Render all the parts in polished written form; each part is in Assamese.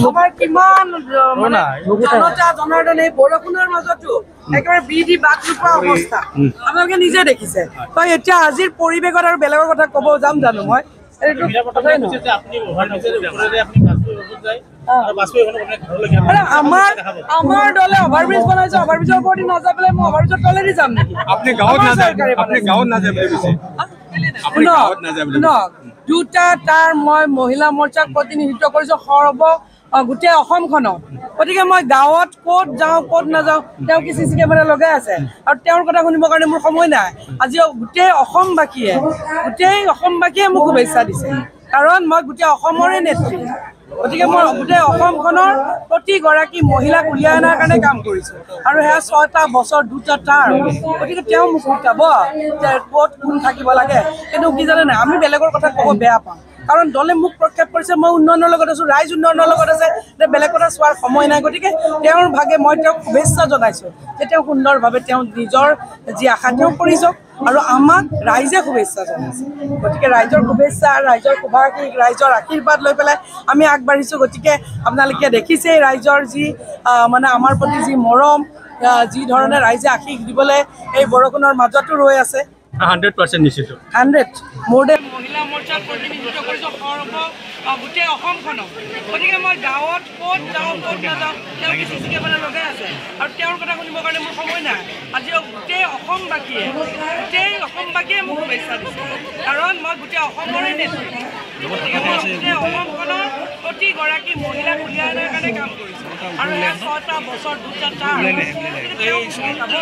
আমাৰ কিমান জনতা জনাৰ্দন এই বৰষুণৰ মাজতো একেবাৰে বিধি বাদ নোপোৱা অৱস্থা আপোনালোকে নিজে দেখিছে। তই এতিয়া আজিৰ পৰিৱেশত আৰু বেলেগৰ কথা ক'ব যাম জানো মই? আমাৰ দলে অভাৰব্ৰিজ বনাইছে, অভাৰব্ৰিজৰ ওপৰত নাযাই পেলাই মই অভাৰব্ৰিজৰ তলেদি যাম নেকি? দুটা তাৰ মই মহিলা মৰ্চাক প্ৰতিনিধিত্ব কৰিছো গোটেই অসমখনক। গতিকে মই গাঁৱত ক'ত যাওঁ ক'ত নাযাওঁ তেওঁ কি চিচি কেমেৰা লগাই আছে আৰু তেওঁৰ কথা শুনিবৰ কাৰণে মোৰ সময় নাই। আজি গোটেই অসমবাসীয়ে মোক শুভেচ্ছা দিছে, কাৰণ মই গোটেই অসমৰে নেত্ৰী। গতিকে মই গোটেই অসমখনৰ প্ৰতিগৰাকী মহিলাক উলিয়াই অনাৰ কাৰণে কাম কৰিছোঁ আৰু সেয়া ৬টা বছৰ 2টা টাৰ্ম। গতিকে তেওঁ মোক শিকাব যে ক'ত কোন থাকিব লাগে। কিন্তু কি জানে নাই, আমি বেলেগৰ কথা ক'ব বেয়া পাওঁ, কাৰণ দলে মোক প্ৰক্ষেপ কৰিছে মই উন্নয়নৰ লগত আছোঁ, ৰাইজ উন্নয়নৰ লগত আছে, বেলেগ কথা চোৱাৰ সময় নাই। গতিকে তেওঁৰ ভাগে মই তেওঁক শুভেচ্ছা জনাইছোঁ যে তেওঁ সুন্দৰভাৱে তেওঁ নিজৰ যি আশা তেওঁ কৰি যাওক আৰু আমাক ৰাইজে শুভেচ্ছা জনাইছে। গতিকে ৰাইজৰ শুভেচ্ছা, ৰাইজৰ শুভাশীষ, ৰাইজৰ আশীৰ্বাদ লৈ পেলাই আমি আগবাঢ়িছোঁ। গতিকে আপোনালোকে দেখিছেই ৰাইজৰ যি আমাৰ প্ৰতি যি মৰম, যি ধৰণে ৰাইজে আশীষ দিবলৈ এই বৰষুণৰ মাজতো ৰৈ আছে। 100% নিশ্চিত 100 মোৰ দে মহিলা মৰ্চাক প্ৰতিনিধিত্ব কৰিছোঁ গোটেই অসমখনক। গতিকে মই গাঁৱত ক'ত যাওঁ ক'ত নাযাওঁ তেওঁ কি চিচি কেমেৰা লগাই আছে আৰু তেওঁৰ কথা শুনিবৰ কাৰণে মোৰ সময় নাই। আজি গোটেই অসমবাসীয়ে মোক শুভেচ্ছা দিছে, কাৰণ মই গোটেই অসমৰে নেত্ৰী। গতিকে মই গোটেই অসমখনৰ প্ৰতিগৰাকী মহিলাক উলিয়াই অনাৰ কাৰণে কাম কৰিছোঁ আৰু সেয়া ৬টা বছৰ 2টা টাৰ্ম। তেওঁ শিকাব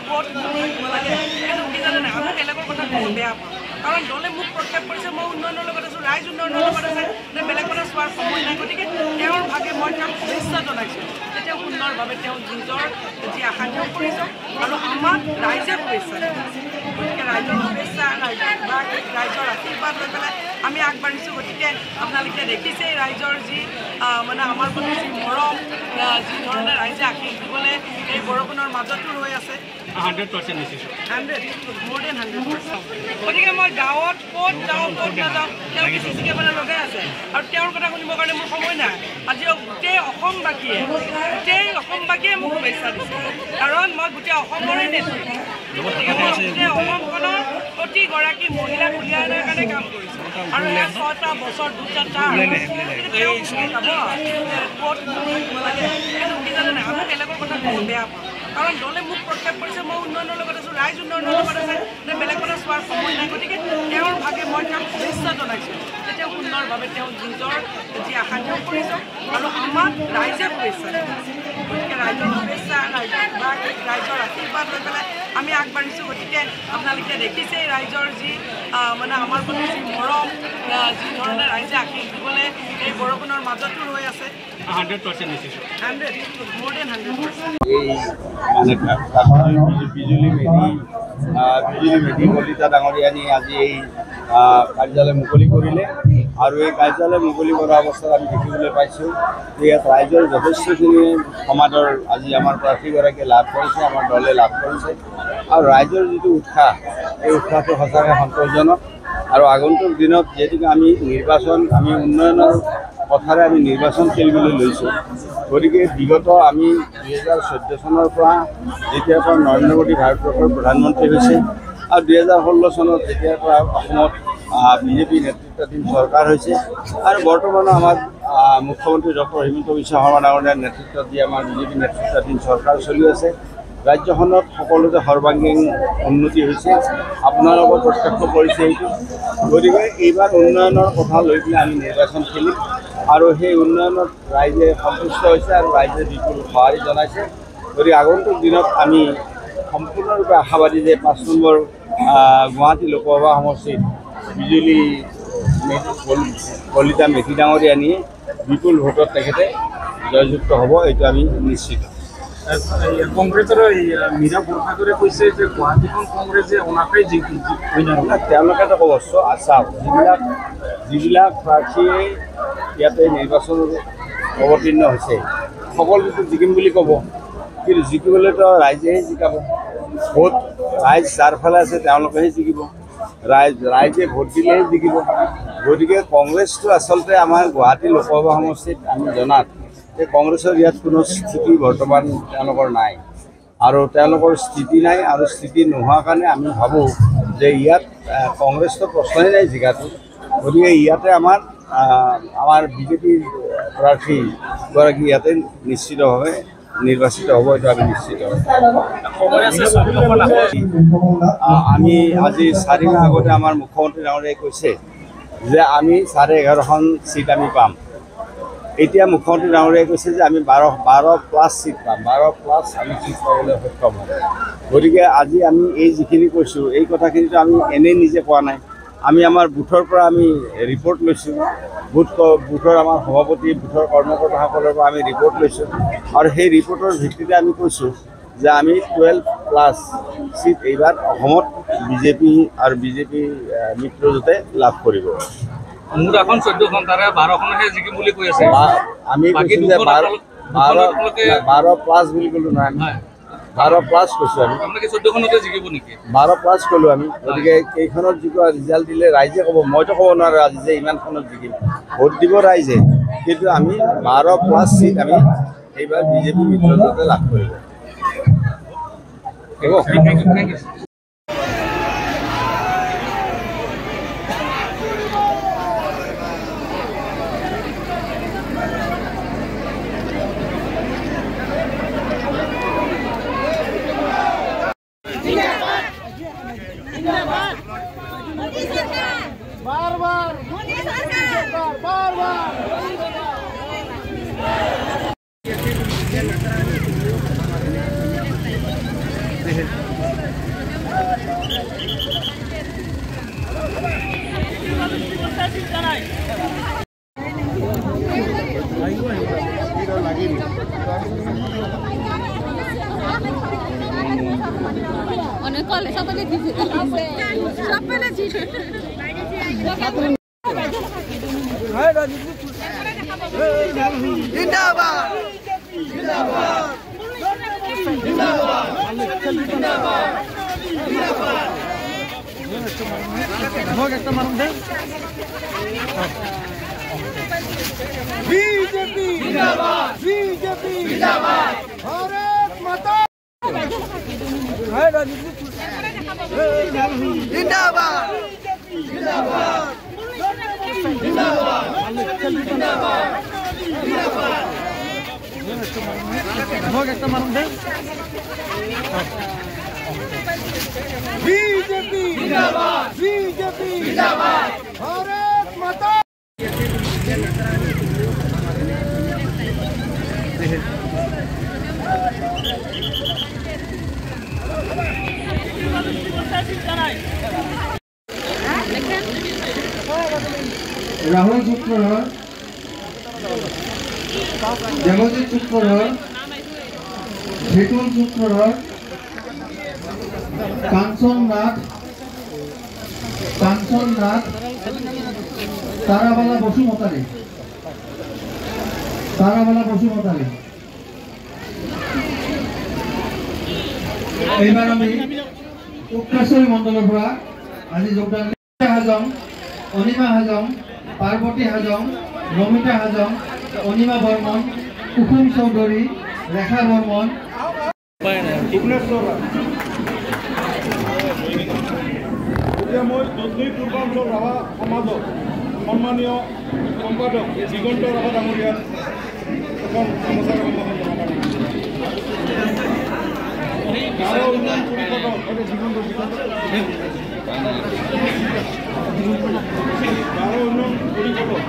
ক'ত থাকিব লাগে। কিন্তু কি জানে নাই, আমি বেলেগৰ কথা ক'ব বেয়া পাওঁ, কাৰণ দলে মোক প্ৰক্ষেপ কৰিছে মই উন্নয়নৰ লগত আছোঁ, ৰাইজ উন্নয়নৰ লগত আছে, বেলেগ কথা চোৱাৰ সময় নাই। গতিকে তেওঁৰ ভাগে মই তেওঁক শুভেচ্ছা জনাইছোঁ যে তেওঁ সুন্দৰভাৱে তেওঁ নিজৰ যি আশা তেওঁ কৰি যাওক আৰু আমাক ৰাইজে শুভেচ্ছা জনাইছে। গতিকে ৰাইজৰ শুভেচ্ছা, ৰাইজৰ আশীৰ্বাদ লৈ পেলাই আমি আগবাঢ়িছোঁ। গতিকে আপোনালোকে দেখিছেই ৰাইজৰ যি আমাৰ প্ৰতি যি মৰম, যি ধৰণে ৰাইজে আশীষ দিবলৈ এই বৰষুণৰ মাজতো ৰৈ আছে। 100% নিশ্চিত 100 more than 100%। গতিকে মই গাঁৱত ক'ত যাওঁ ক'ত নাযাওঁ তেওঁ কি চিচি কেমেৰা লগাই আছে আৰু তেওঁৰ কথা শুনিবৰ কাৰণে মোৰ সময় নাই। আজি গোটেই অসমবাসীয়ে মোক শুভেচ্ছা দিছে, কাৰণ মই গোটেই অসমৰে নেত্ৰী। গতিকে মই গোটেই অসমখনৰ প্ৰতিগৰাকী মহিলাক উলিয়াই অনাৰ কাৰণে কাম কৰিছোঁ আৰু সেয়া ৬টা বছৰ 2টা টাৰ্ম। তেওঁ শিকাব ক'ত থাকিব লাগে। কিন্তু কি জানে নাই, আমি বেলেগৰ কথা ক'ব বেয়া পাওঁ, কাৰণ দলে মোক প্ৰক্ষেপ কৰিছে মই উন্নয়নৰ লগত আছোঁ, ৰাইজ উন্নয়নৰ লগত আছে, বেলেগ কথা চোৱাৰ সময় নাই। গতিকে তেওঁৰ ভাগে মই তেওঁক শুভেচ্ছা জনাইছোঁ যে তেওঁ সুন্দৰভাৱে তেওঁ নিজৰ যি আশা তেওঁ কৰি যাওক আৰু আমাক ৰাইজে শুভেচ্ছা জনাইছে। গতিকে ৰাইজৰ শুভেচ্ছা, ৰাইজৰ শুভাশীষ, ৰাইজৰ আশীৰ্বাদ লৈ পেলাই আমি আগবাঢ়িছোঁ। গতিকে আপোনালোকে দেখিছেই ৰাইজৰ যি আমাৰ প্ৰতি যি মৰম, যি ধৰণে ৰাইজে আশীষ দিবলৈ এই বৰষুণৰ মাজতো ৰৈ আছে। 100% নিশ্চিত 100 more than 100%। বিজুলী মেধি কলিতা ডাঙৰীয়ানী আজি এই কাৰ্যালয় মুকলি কৰিলে আৰু এই কাৰ্যালয় মুকলি কৰা অৱস্থাত আমি দেখিবলৈ পাইছোঁ যে ইয়াত ৰাইজৰ যথেষ্টখিনি সমাদৰ আজি আমাৰ প্ৰাৰ্থীগৰাকীয়ে লাভ কৰিছে, আমাৰ দলে লাভ কৰিছে আৰু ৰাইজৰ যিটো উৎসাহ, এই উৎসাহটো সঁচাকৈ সন্তোষজনক। আৰু আগন্তুক দিনত যিহেতুকে আমি উন্নয়নৰ কথাৰে আমি নিৰ্বাচন খেলিবলৈ লৈছোঁ। গতিকে বিগত আমি 2014 চনৰ পৰা যেতিয়াৰ পৰা নৰেন্দ্ৰ মোদী ভাৰতবৰ্ষৰ প্ৰধানমন্ত্ৰী হৈছে আৰু 2016 চনত যেতিয়াৰ পৰা অসমত বিজেপি নেতৃত্বাধীন চৰকাৰ হৈছে আৰু বৰ্তমানো আমাৰ মুখ্যমন্ত্ৰী ডক্টৰ হিমন্ত বিশ্ব শৰ্মা ডাঙৰীয়াৰ নেতৃত্বত যি আমাৰ বিজেপি নেতৃত্বাধীন চৰকাৰ চলি আছে, ৰাজ্যখনত সকলোতে সৰ্বাংগীন উন্নতি হৈছে। আপোনালোকৰ প্ৰত্যক্ষ কৰিছে এইটো। গতিকে এইবাৰ উন্নয়নৰ কথা লৈ পেলাই আমি নিৰ্বাচন খেলিম আৰু সেই উন্নয়নত ৰাইজে সন্তুষ্ট হৈছে আৰু ৰাইজে বিপুল সঁহাৰি জনাইছে। গতিকে আগন্তুক দিনত আমি সম্পূৰ্ণৰূপে আশাবাদী যে 5 নম্বৰ গুৱাহাটী লোকসভা সমষ্টিত বিজুলী কলিতা মেধি ডাঙৰীয়ানীয়ে বিপুল ভোটত তেখেতে জয়যুক্ত হ'ব, এইটো আমি নিশ্চিত। কংগ্ৰেছৰ মীৰা বৰঠাকুৰে কৈছে যে গুৱাহাটীখন কংগ্ৰেছে অনাকাই তেওঁলোকেতো ক'ব চাওক, যিবিলাক প্ৰাৰ্থীয়ে ইয়াতে নিৰ্বাচনত অৱতীৰ্ণ হৈছে সকলোতো জিকিম বুলি ক'ব, কিন্তু জিকিবলৈতো ৰাইজেহে জিকাব। ভোট ৰাইজ যাৰ ফালে আছে তেওঁলোকেহে জিকিব। ৰাইজে ভোট দিলেহে জিকিব। গতিকে কংগ্ৰেছটো আচলতে আমাৰ গুৱাহাটী লোকসভা সমষ্টিত আমি জনাত যে কংগ্ৰেছৰ ইয়াত কোনো স্থিতি বৰ্তমান তেওঁলোকৰ নাই, আৰু তেওঁলোকৰ স্থিতি নাই, আৰু স্থিতি নোহোৱাৰ কাৰণে আমি ভাবোঁ যে ইয়াত কংগ্ৰেছটো প্ৰশ্নই নাই জিকাটো। গতিকে ইয়াতে আমাৰ বিজেপিৰ প্ৰাৰ্থীগৰাকী ইয়াতে নিশ্চিতভাৱে নিৰ্বাচিত হ'ব, এইটো আমি নিশ্চিত। আমি আজি 4 মাহ আগতে আমাৰ মুখ্যমন্ত্ৰী ডাঙৰীয়াই কৈছে যে আমি 11.5খন চিট আমি পাম। এতিয়া মুখ্যমন্ত্ৰী ডাঙৰীয়াই কৈছে যে আমি 12+ চিট পাম, 12+ আমি চিট পাবলৈ সক্ষম হ'ম। গতিকে আজি আমি এই যিখিনি কৈছোঁ এই কথাখিনিতো আমি এনেই নিজে কোৱা নাই, আমি আমাৰ বুথৰ পৰা আমি ৰিপৰ্ট লৈছোঁ, বুথৰ আমাৰ সভাপতি বুথৰ কৰ্মকৰ্তাসকলৰ পৰা আমি ৰিপৰ্ট লৈছোঁ, আৰু সেই ৰিপৰ্টৰ ভিত্তিতে আমি কৈছোঁ যে আমি 12+ চিট এইবাৰ অসমত বিজেপি আৰু বিজেপি মিত্ৰজোঁটে লাভ কৰিব। মোৰ এখন 14খন, তাৰে 12খনহে জিকিম বুলি কৈ আছে। আমি কৈছোঁ যে 12+ বুলি ক'লোঁ নহয়, 12+ কৈছোঁ আমি। 12+ ক'লোঁ আমি। গতিকে কেইখনত যিটো ৰিজাল্ট দিলে ৰাইজে ক'ব, মইতো ক'ব নোৱাৰোঁ আজি যে ইমানখনত জিকিম। ভোট দিব ৰাইজে, কিন্তু আমি 12+ চিট আমি এইবাৰ বিজেপি মিত্ৰজোঁটে লাভ কৰিব। Thank you. অনেক কলে সবাই দিছে সব পেলে দিছে জিন্দাবাদ জিন্দাবাদ জিন্দাবাদ জিন্দাবাদ ভোগ একটা মারুন দে বিজেপি জিন্দাবাদ বিজেপি জিন্দাবাদ ভারত মাতা জিন্দাবাদ জিন্দাবাদ জিন্দাবাদ জিন্দাবাদ ভোগ একটা মারুন দে বিজেপি জিন্দাবাদ বিজেপি জিন্দাবাদ ভারত মাতা রাহুল সূত্রধর, দেবজিৎ সূত্রধর, শেতুল সূত্রধর, কাঞ্চন নাথ, তারাবালা বসুমতারি, এইবাৰ আমি উত্তৰেশ্বৰী মণ্ডলৰ পৰা আজি যোগদান হাজং, অনিমা হাজং, পাৰ্বতী হাজং, নমিতা হাজং, অনিমা বৰ্মন, কুসুম চৌধুৰী, ৰেখা বৰ্মন, মই দক্ষিণ পূৰ্বাঞ্চল ৰাভা সমাজৰ সন্মানীয় সম্পাদক দিগন্ত ৰাভা ডাঙৰীয়াৰ এখন সমাচাৰ গাঁৱৰ উন্নয়ন পৰিষদৰ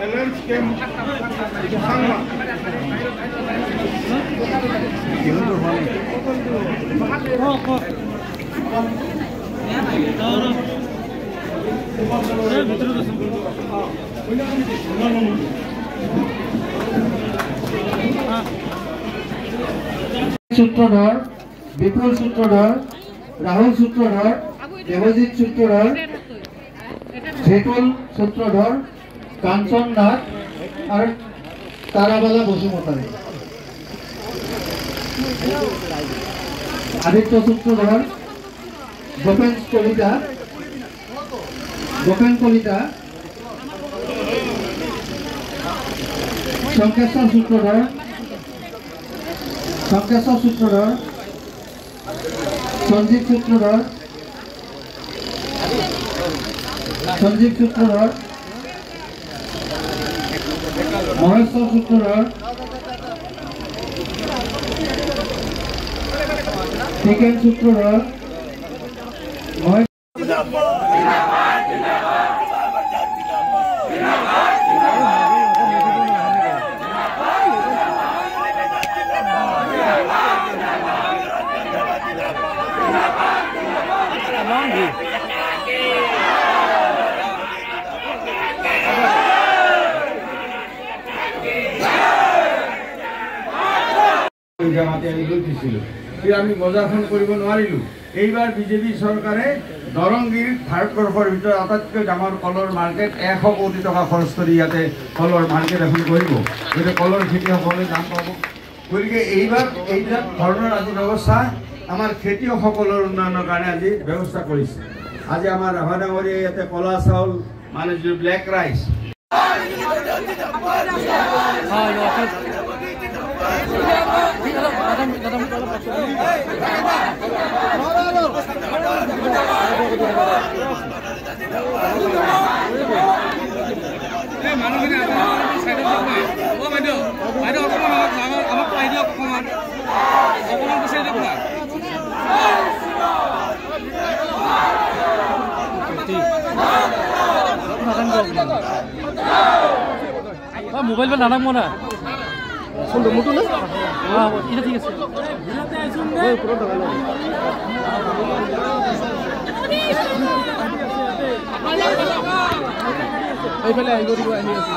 এলেন্স কেম্প সাংমা সূত্রধর, বিপুল সূত্রধর, রাহুল সূত্রধর, দেবজিৎ সূত্রধর, শেতুল সূত্রধর, কাঞ্চন নাথ আর তারাবালা বসুমতারি, আদিত্য সূত্রধর, গোপেন কলিতা শঙ্কেশ্বৰ সূত্ৰধৰ সঞ্জীৱ সূত্ৰধৰ মহেশ্বৰ সূত্ৰধৰ টিকেন সূত্ৰধৰ আমি বজাৰখন কৰিব নোৱাৰিলোঁ। এইবাৰ বিজেপি চৰকাৰে দৰংগিৰিত ভাৰতবৰ্ষৰ ভিতৰত আটাইতকৈ ডাঙৰ কলৰ মাৰ্কেট 100 কোটি টকা খৰচ কৰি ইয়াতে কলৰ মাৰ্কেট এখন কৰিব, গতিকে কলৰ খেতিয়কসকলে দাম পাব। গতিকে এইবাৰ এইবিলাক ধৰণৰ আজি ব্যৱস্থা আমাৰ খেতিয়কসকলৰ উন্নয়নৰ কাৰণে আজি ব্যৱস্থা কৰিছে। আজি আমাৰ ৰাভা ডাঙৰীয়াই ইয়াতে কলা চাউল মানে যিটো ব্লেক ৰাইচ মোবাইল বা নানাম না মোটো না এটা ঠিক আছে এইফালে আহিব দিব আহি আছে